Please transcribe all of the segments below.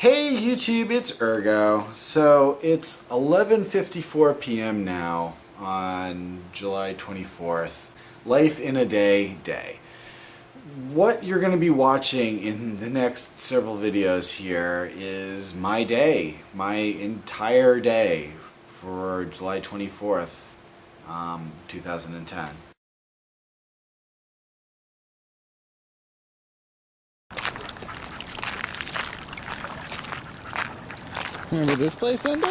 Hey YouTube, it's Urgo. So it's 11:54 p.m. now on July 24th. Life in a day. What you're going to be watching in the next several videos here is my day, my entire day for July 24th, 2010. Remember this place, Ender?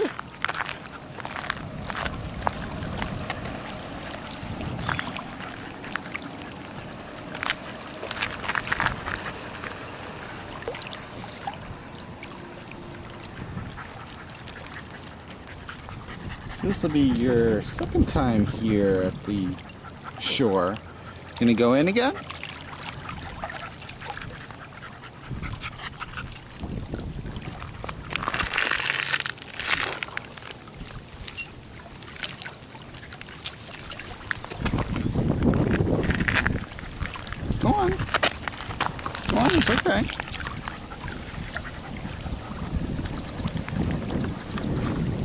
So this will be your second time here at the shore. Gonna go in again? Go on. Go on, it's okay.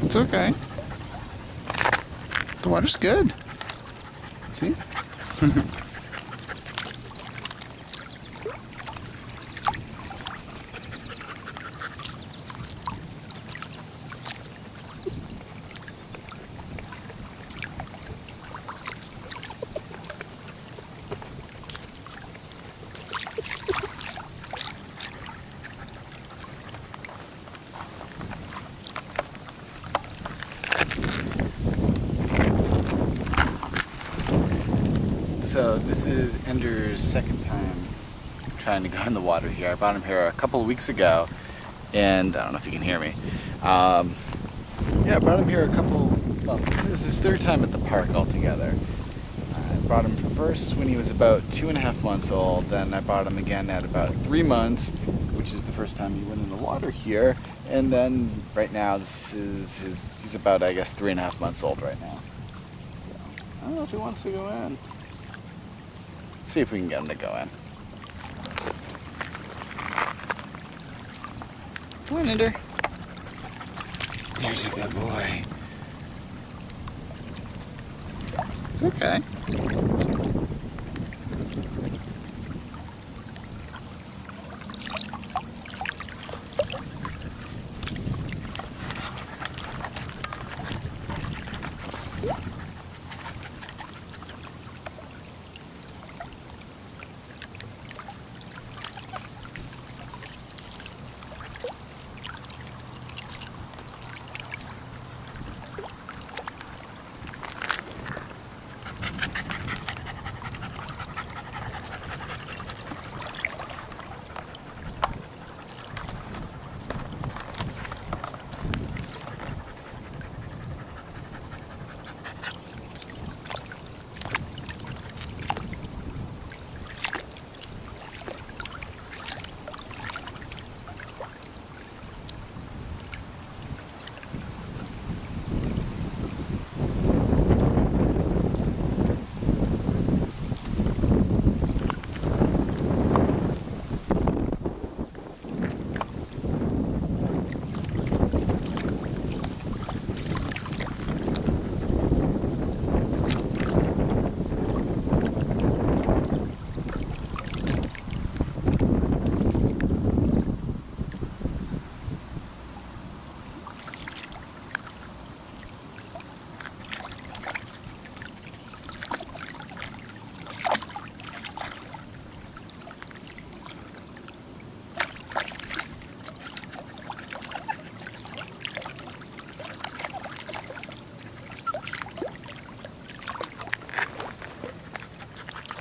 It's okay. The water's good. See? So this is Ender's second time trying to go in the water here. I brought him here a couple of weeks ago, and I don't know if you can hear me. Yeah, I brought him here well, this is his third time at the park altogether. I brought him first when he was about 2.5 months old, then I brought him again at about 3 months, which is the first time he went in the water here, and then right now he's about, I guess, 3.5 months old right now. So, I don't know if he wants to go in. See if we can get him to go in. Come on, Ender. There's a good boy. It's okay.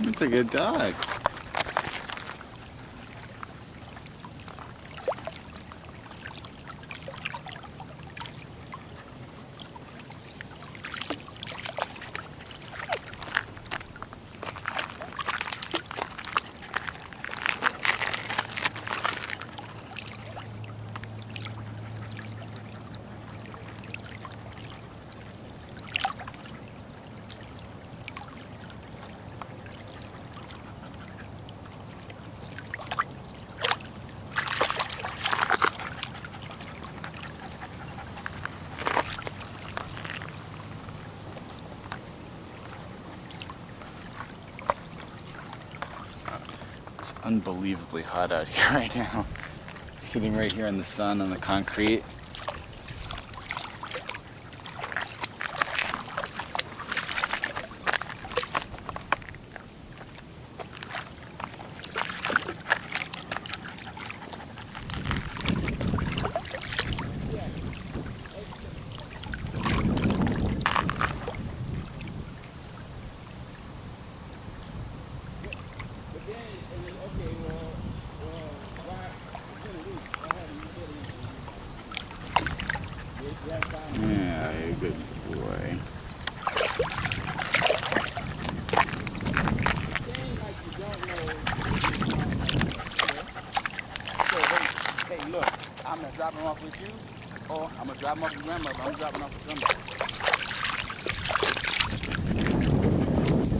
That's a good dog. unbelievably hot out here right now. Sitting right here in the sun on the concrete. Yeah, good boy. Hey, look, I'm gonna drop him off with you, or I'm gonna drop him off with grandmother. I'm dropping off with grandmother.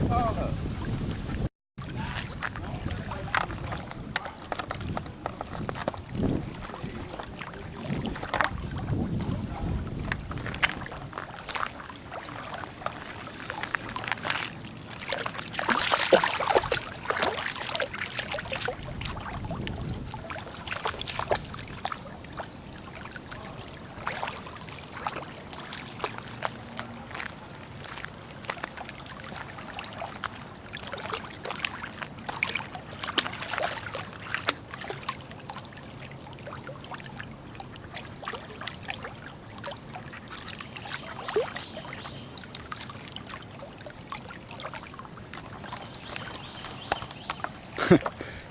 Call her.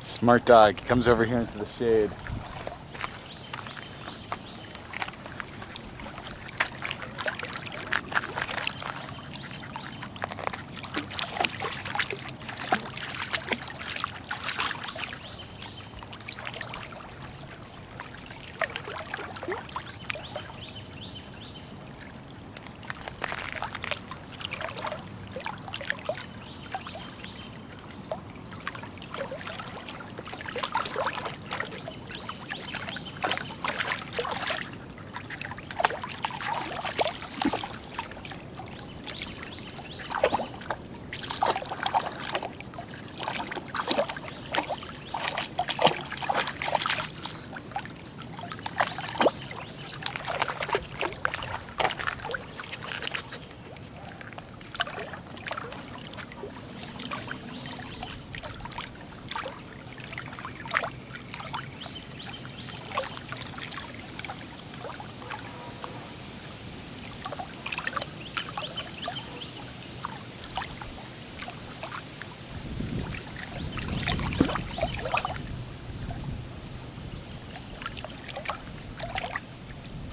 Smart dog. He comes over here into the shade.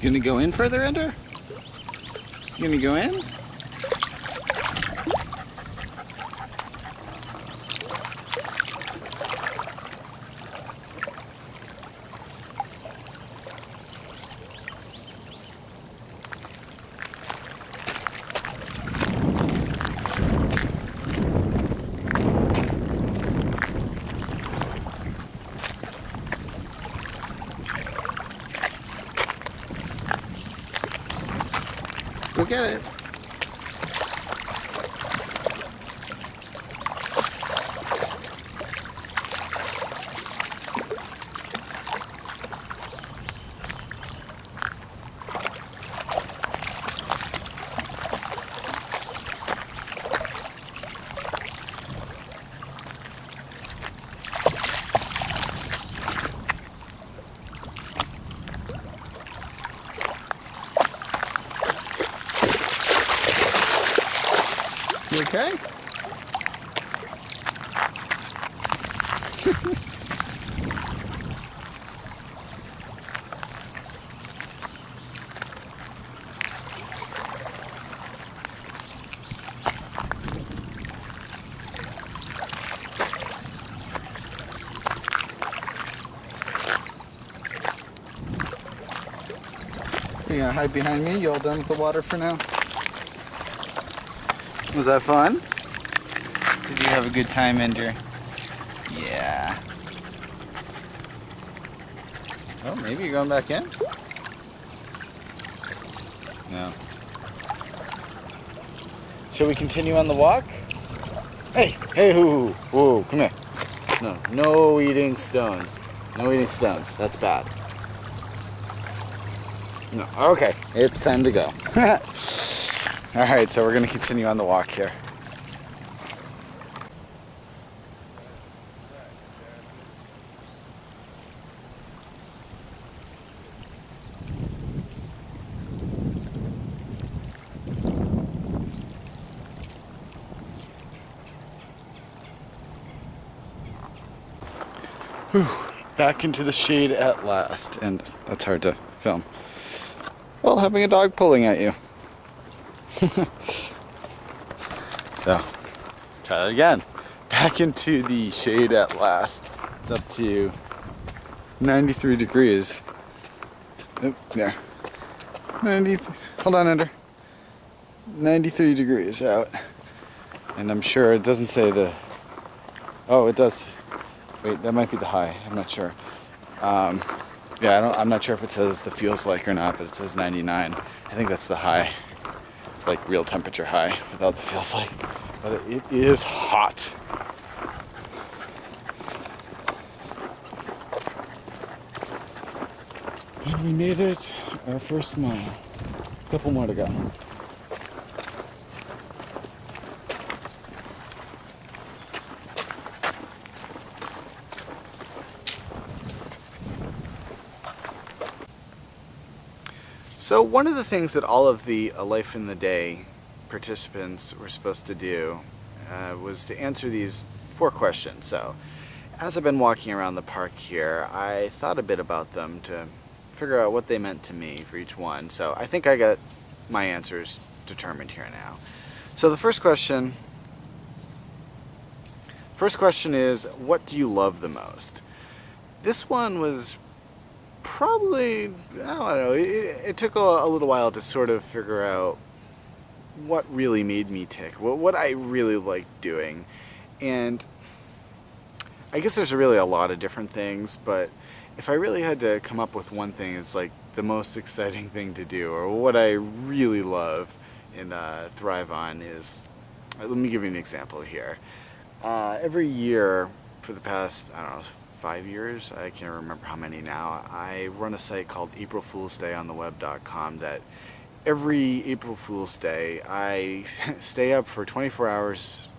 You gonna go in further, Ender? You gonna go in? Go get it. You okay? You gonna hide behind me? You all done with the water for now? Was that fun? Did you have a good time, Ender? Yeah. Oh, maybe you're going back in? No. Shall we continue on the walk? Hey, hey, whoa, come here. No eating stones. No eating stones. That's bad. No. Okay, it's time to go. All right, so we're gonna continue on the walk here. Whew. Back into the shade at last, and that's hard to film while having a dog pulling at you. So, try that again. Back into the shade at last. It's up to 93 degrees. Oop, there. 90, hold on, Ender. 93 degrees out. And I'm sure it doesn't say the, oh, it does. Wait, that might be the high. I'm not sure. Yeah, I'm not sure if it says the feels like or not, but it says 99. I think that's the high, like real temperature high, without the feels like. But it is hot. And we made it our first mile. A couple more to go. So one of the things that all of the Life in the Day participants were supposed to do was to answer these 4 questions. So as I've been walking around the park here, I thought a bit about them to figure out what they meant to me for each one. So I think I got my answers determined here now. So the first question is, what do you love the most? This one was probably, I don't know, it took a little while to sort of figure out what really made me tick, what I really liked doing. And I guess there's really a lot of different things, but if I really had to come up with one thing, it's like the most exciting thing to do, or what I really love and thrive on is, let me give you an example here. Every year for the past, I don't know, 5 years, I can't remember how many now, I run a site called April Fool's Day on the web.com that every April Fool's Day I stay up for 24 hours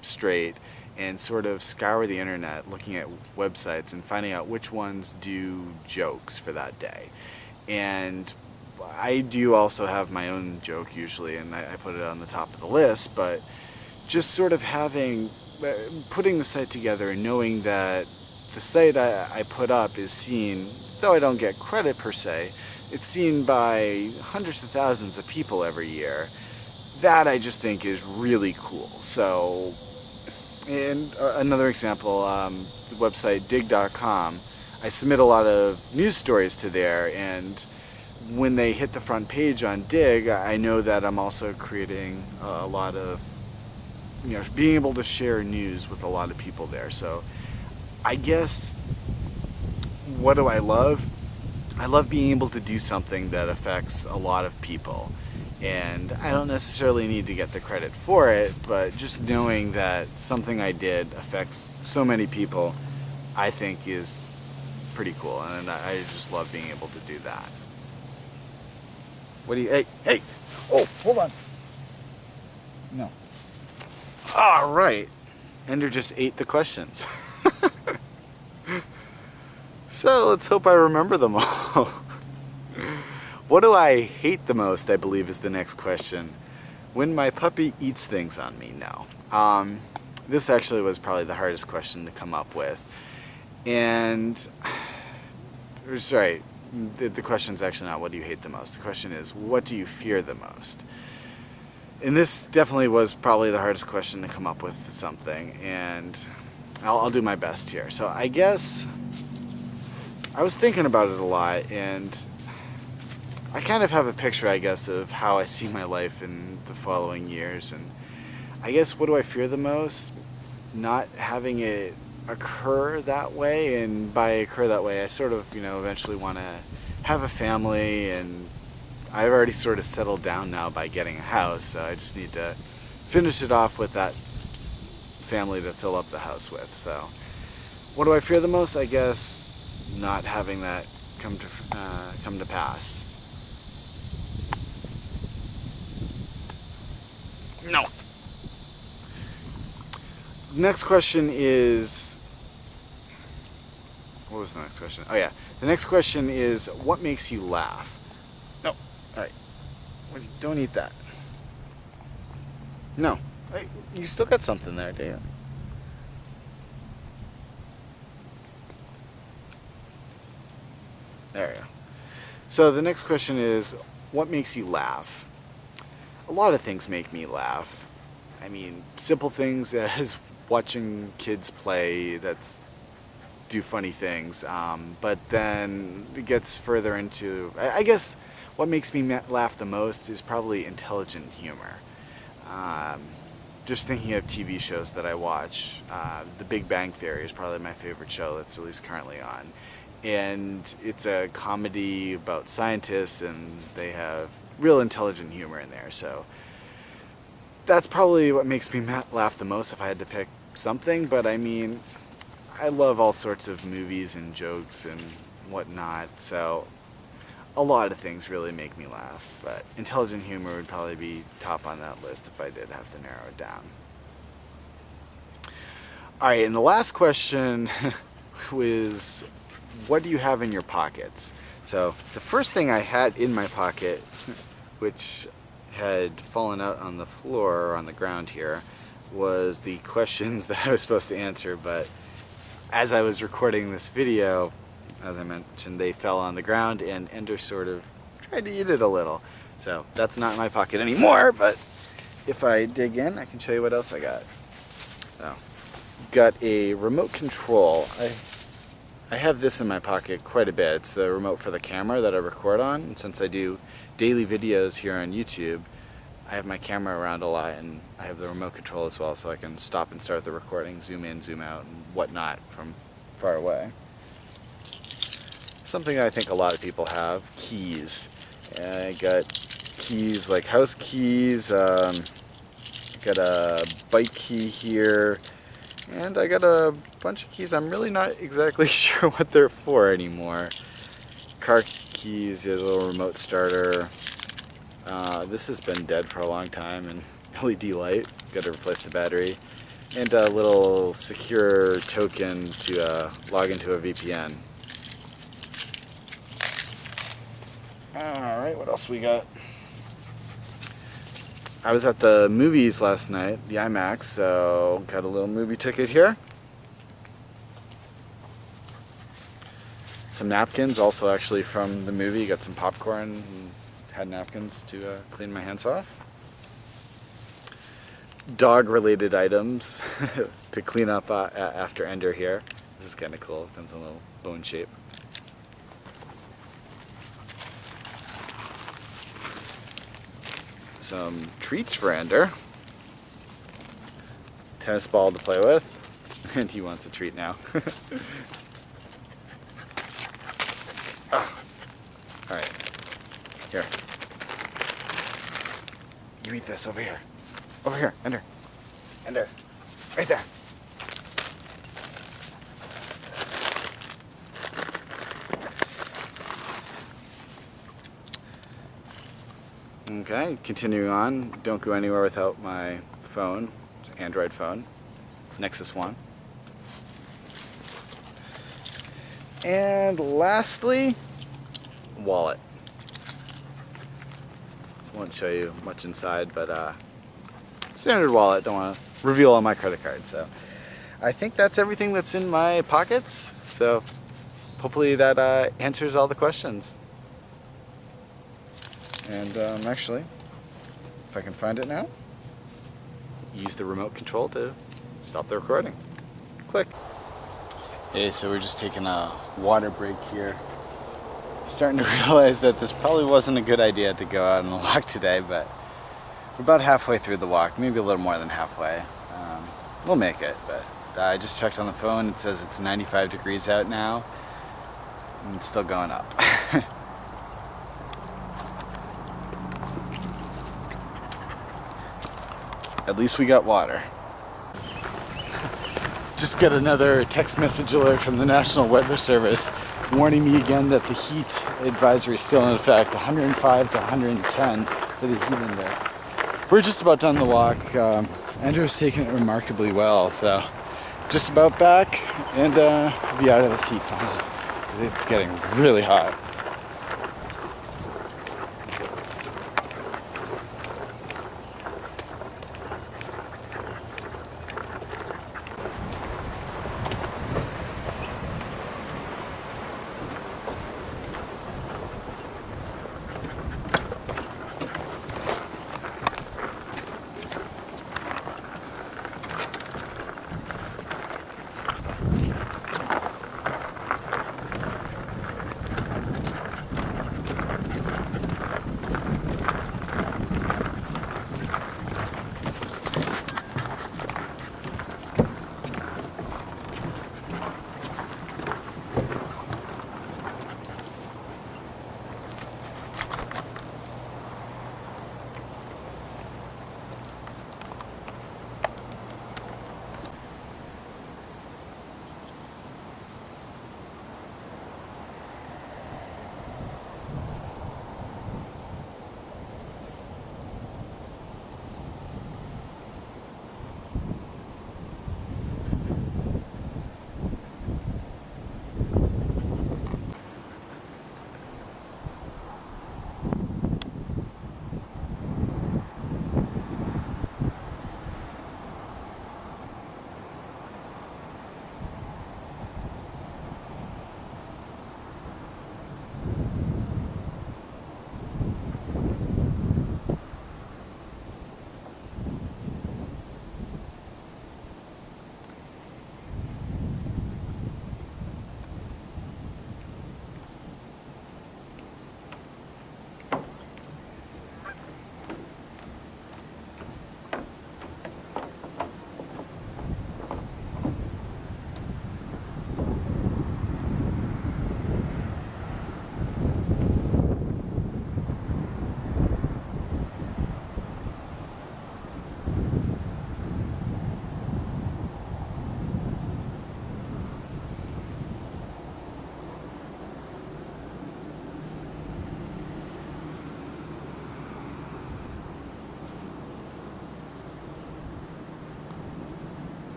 straight and sort of scour the internet looking at websites and finding out which ones do jokes for that day. And I do also have my own joke usually, and I put it on the top of the list, but just sort of putting the site together and knowing that the site I put up is seen, though I don't get credit per se, it's seen by hundreds of thousands of people every year. That I just think is really cool. So, and another example, the website dig.com, I submit a lot of news stories to there, and when they hit the front page on Dig, I know that I'm also creating a lot of, being able to share news with a lot of people there. So I guess, what do I love? I love being able to do something that affects a lot of people. And I don't necessarily need to get the credit for it, but just knowing that something I did affects so many people, I think is pretty cool. And I just love being able to do that. What do you, hey, oh, hold on. No. All right. Ender just ate the questions. So let's hope I remember them all. What do I hate the most, I believe, is the next question. When my puppy eats things on me, no. This actually was probably the hardest question to come up with. And, sorry, the question's actually not what do you hate the most. The question is, what do you fear the most? And this definitely was probably the hardest question to come up with something, and I'll do my best here. So I guess I was thinking about it a lot, and I kind of have a picture, I guess, of how I see my life in the following years. And I guess, what do I fear the most? Not having it occur that way. And by occur that way, I sort of, eventually want to have a family, and I've already sort of settled down now by getting a house, so I just need to finish it off with that family to fill up the house with. So What do I fear the most? I guess not having that come to pass. No. Next question is, what was the next question? Oh yeah, the next question is, what makes you laugh? No, all right, don't eat that. No, you still got something there, do you? There we go. So the next question is, what makes you laugh? A lot of things make me laugh. I mean, simple things as watching kids play do funny things, but then it gets further into, I guess what makes me laugh the most is probably intelligent humor. Just thinking of TV shows that I watch, The Big Bang Theory is probably my favorite show that's at least currently on. And it's a comedy about scientists, and they have real intelligent humor in there. So that's probably what makes me laugh the most if I had to pick something. But I mean, I love all sorts of movies and jokes and whatnot. So a lot of things really make me laugh. But intelligent humor would probably be top on that list if I did have to narrow it down. All right, and the last question was, what do you have in your pockets? So the first thing I had in my pocket, which had fallen out on the floor or on the ground here, was the questions that I was supposed to answer, but as I was recording this video, as I mentioned, they fell on the ground and Ender sort of tried to eat it a little. So that's not in my pocket anymore, but if I dig in, I can show you what else I got. So, got a remote control. I have this in my pocket quite a bit. It's the remote for the camera that I record on. And since I do daily videos here on YouTube, I have my camera around a lot, and I have the remote control as well, so I can stop and start the recording, zoom in, zoom out, and whatnot from far away. Something I think a lot of people have, keys. I got keys like house keys, got a bike key here, and I got a bunch of keys. I'm really not exactly sure what they're for anymore. Car keys, a little remote starter. This has been dead for a long time, and LED light, got to replace the battery. And a little secure token to log into a VPN. Alright, what else we got? I was at the movies last night, the IMAX, so got a little movie ticket here. Some napkins, also actually from the movie. Got some popcorn and had napkins to clean my hands off. Dog-related items to clean up after Ender here. This is kind of cool. It comes in a little bone shape. Some treats for Ender. Tennis ball to play with, and he wants a treat now. All right, here. You eat this over here. Over here, Ender. Ender, right there. Okay, continuing on. Don't go anywhere without my phone. It's an Android phone, Nexus 1. And lastly, wallet. Won't show you much inside, but standard wallet. Don't want to reveal all my credit cards. So I think that's everything that's in my pockets. So hopefully that answers all the questions. And actually, if I can find it now, use the remote control to stop the recording. Click. Hey, so we're just taking a water break here. Starting to realize that this probably wasn't a good idea to go out on a walk today, but we're about halfway through the walk, maybe a little more than halfway. We'll make it, but I just checked on the phone. It says it's 95 degrees out now, and it's still going up. At least we got water. Just got another text message alert from the National Weather Service warning me again that the heat advisory is still in effect, 105 to 110 for the heat index. We're just about done the walk. Andrew's taken it remarkably well, so just about back and be out of this heat finally. It's getting really hot.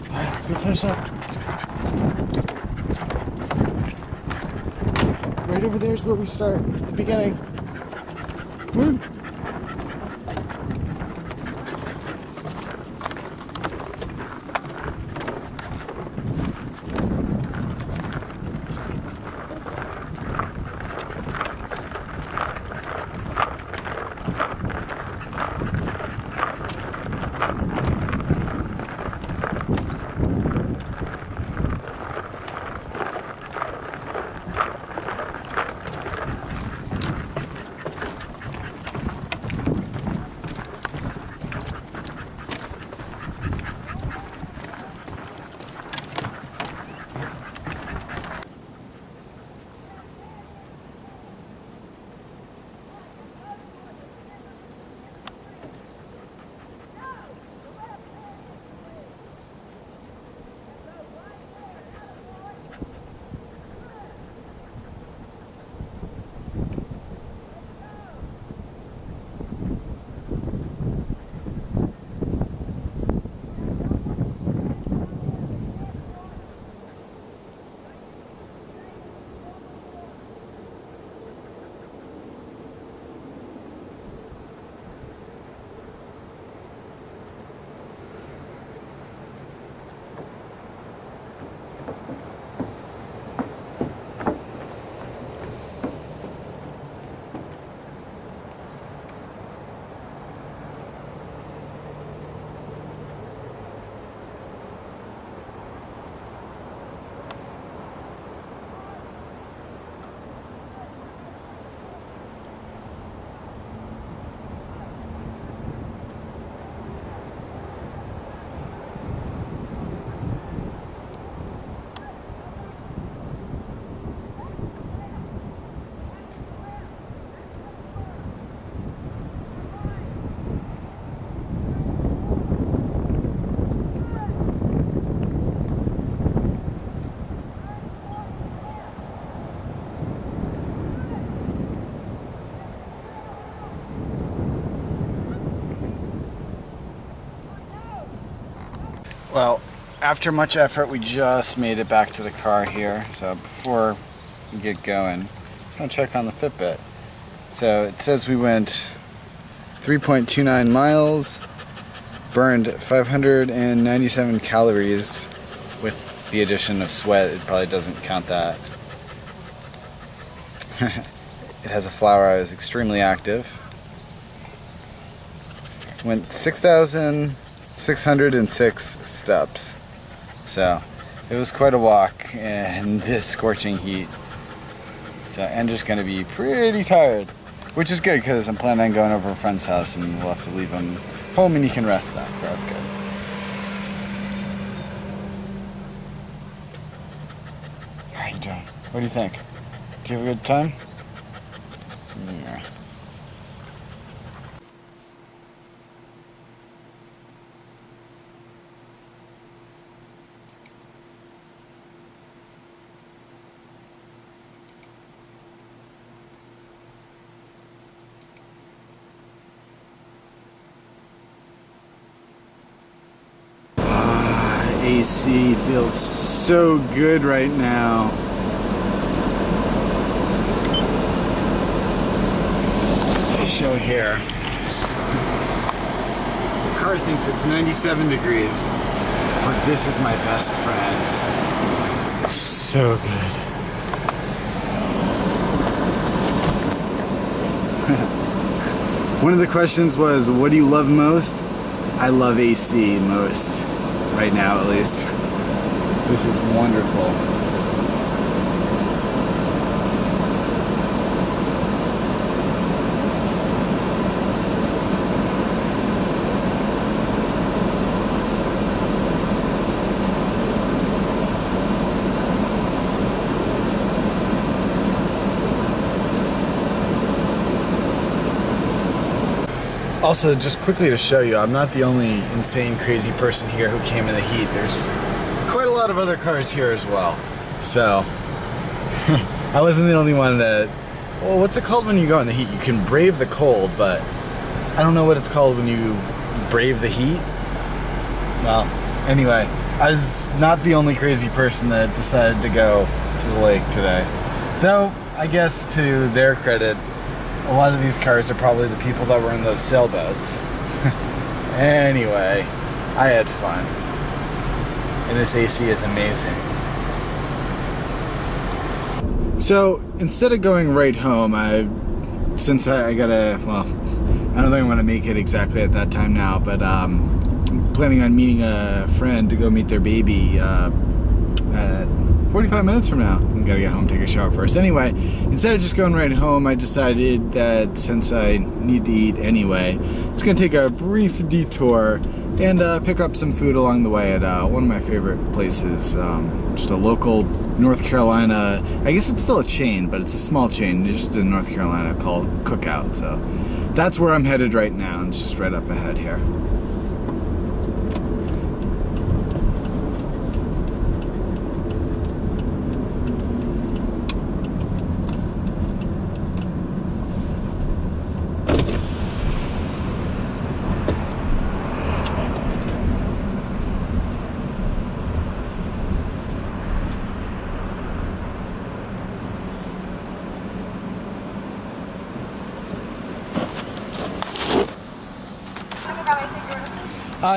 Alright, let's go finish up. Right over there is where we start. It's the beginning. Woo! Well, after much effort, we just made it back to the car here. So before we get going, I'm gonna check on the Fitbit. So it says we went 3.29 miles, burned 597 calories with the addition of sweat. It probably doesn't count that. It has a flower. I was extremely active. Went 6,606 steps. So it was quite a walk in this scorching heat. So Andrew's gonna be pretty tired, which is good because I'm planning on going over to a friend's house and we'll have to leave him home and he can rest then, so that's good. How you doing? What do you think? Do you have a good time? Yeah. AC feels so good right now. Show here. The car thinks it's 97 degrees, but this is my best friend. So good. One of the questions was, what do you love most? I love AC most. Right now, at least. This is wonderful. Also, just quickly to show you, I'm not the only insane, crazy person here who came in the heat. There's quite a lot of other cars here as well. So, I wasn't the only one that... Well, what's it called when you go in the heat? You can brave the cold, but I don't know what it's called when you brave the heat. Well, anyway, I was not the only crazy person that decided to go to the lake today. Though, I guess to their credit, a lot of these cars are probably the people that were in those sailboats. Anyway, I had fun. And this AC is amazing. So, instead of going right home, since I gotta, well, I don't think I'm gonna make it exactly at that time now, but I'm planning on meeting a friend to go meet their baby at 45 minutes from now. I'm gonna get home, take a shower first. Anyway, instead of just going right home, I decided that since I need to eat anyway, I'm just gonna take a brief detour and pick up some food along the way at one of my favorite places, just a local North Carolina, I guess it's still a chain, but it's a small chain just in North Carolina called Cookout. So that's where I'm headed right now, and it's just right up ahead here.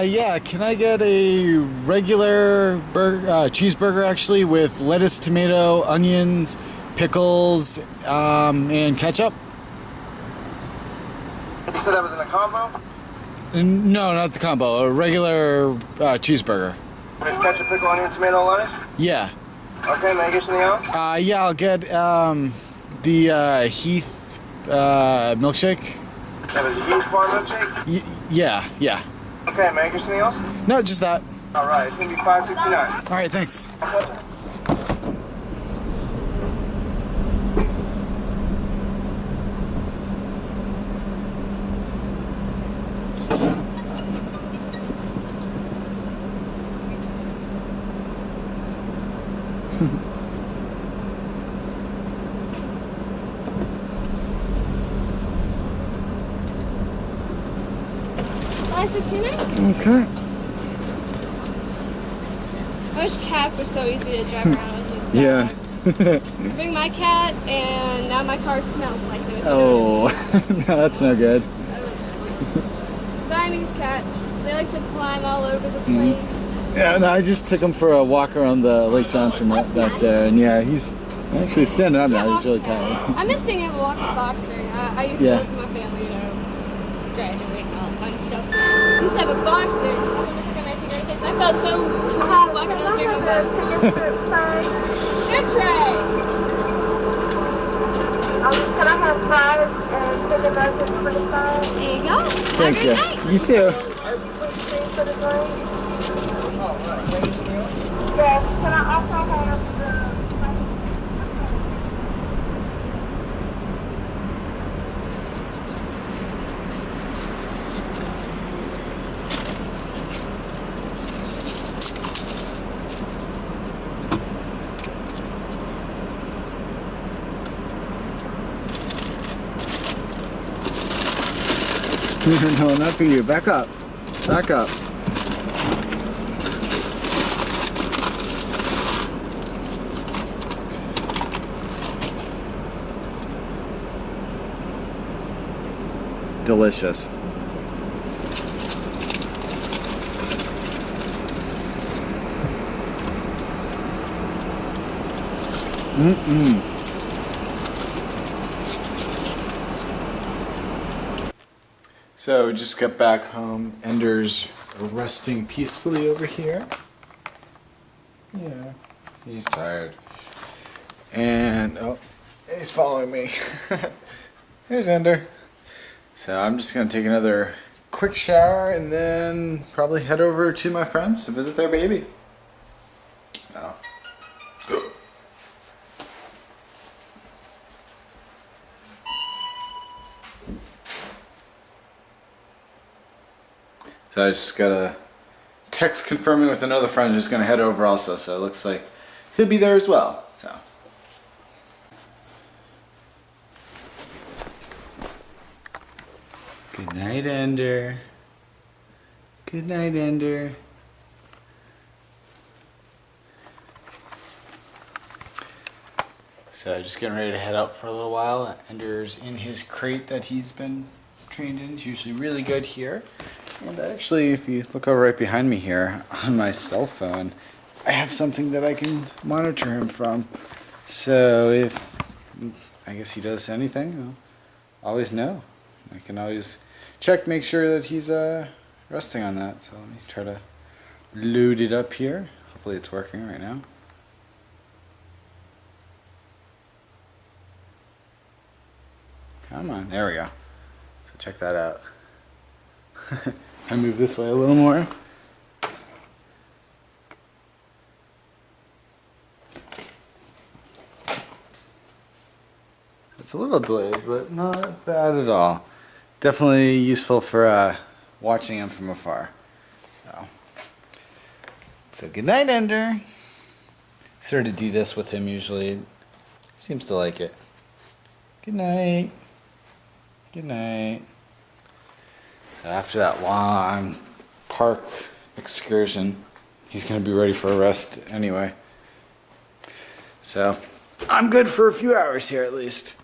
Yeah, can I get a regular cheeseburger actually with lettuce, tomato, onions, pickles, and ketchup? You said that was in a combo? No, not the combo. A regular cheeseburger. With ketchup, pickle, onion, tomato, lettuce? Yeah. Okay, may I get something else? Yeah, I'll get the Heath milkshake. That was a Heath bar milkshake? Yeah. Okay, may I get something else? No, just that. All right, it's gonna be $5.69. All right, thanks. $5.69? Okay. wish cats were so easy to drive around with these Yeah. dogs. Bring my cat, and now my car smells like it. Oh, no, that's no good. Siamese cats, they like to climb all over the place. Yeah, no, I just took him for a walk around the Lake Johnson back there, and yeah, he's actually standing up now. He's really tired. I miss being able to walk with boxing. I used to Yeah. live with my family, you know, graduate and all that fun stuff. I used to have a boxer. I felt so cool walking down the street with him. Good tray. Can I have 5 and chicken nuggets for the side? There you go. Thank Have you. a good night. You too. For the drink? Yes. Can I also have the... No, not for you. Back up. Back up. Delicious. So just got back home. Ender's resting peacefully over here. Yeah, he's tired. And oh, he's following me. There's Ender. So I'm just gonna take another quick shower and then probably head over to my friends to visit their baby. Oh. So I just got a text confirming with another friend who's gonna head over also, so it looks like he'll be there as well. So good night, Ender. Good night, Ender. So just getting ready to head out for a little while. Ender's in his crate that he's been trained in. He's usually really good here. And actually, if you look over right behind me here on my cell phone, I have something that I can monitor him from. So if I guess he does anything, I'll always know. I can always check, make sure that he's resting on that. So let me try to load it up here. Hopefully it's working right now. Come on, there we go. So check that out. I move this way a little more. It's a little delayed, but not bad at all. Definitely useful for watching him from afar. So good night, Ender. Sort of do this with him usually. Seems to like it. Good night. Good night. So after that long park excursion, he's going to be ready for a rest anyway. So I'm good for a few hours here at least.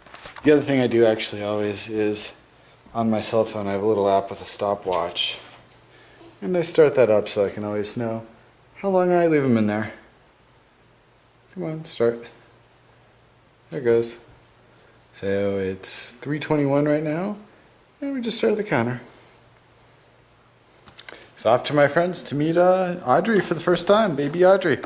The other thing I do actually always is on my cell phone I have a little app with a stopwatch. And I start that up so I can always know how long I leave him in there. Come on, start. There it goes. So it's 3:21 right now, and we just started the counter. So off to my friends to meet Audrey for the first time, baby Audrey.